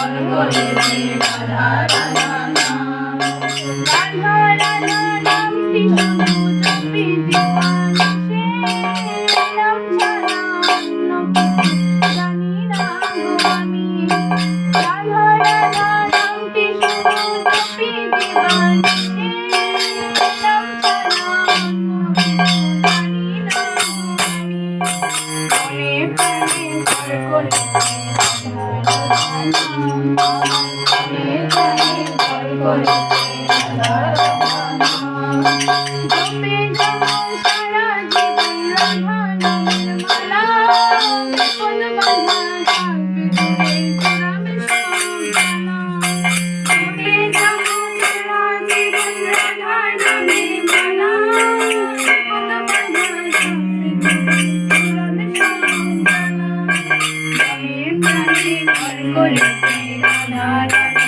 ঘর করেছে রাধা রাধা নাম। রাধা রাধা নামটি শুধু জপি দিবানিশে, নাম ছাড়া অন্য কিছু জানি না গো আমি। রাধা রাধা নামটি শুধু জপি দিবানিশে, নাম ছাড়া অন্য কিছু জানি না গো আমি। মনে প্রাণে ঘর করেছে রাধা রাধা নাম, মনে প্রাণে ঘর করেছে রাধা রাধা নাম। জপে যাব সারা জীবন রাধা নামের মালা, বিপদ বাধা থাকবে দূরে ঘোরাবে সব জ্বালা। জপে যাব সারা জীবন রাধা নামের মালা, বিপদ বাধা থাকবে দূরে ঘোরাবে সব জ্বালা। মনে প্রাণে ঘর করেছে রাধা রাধা।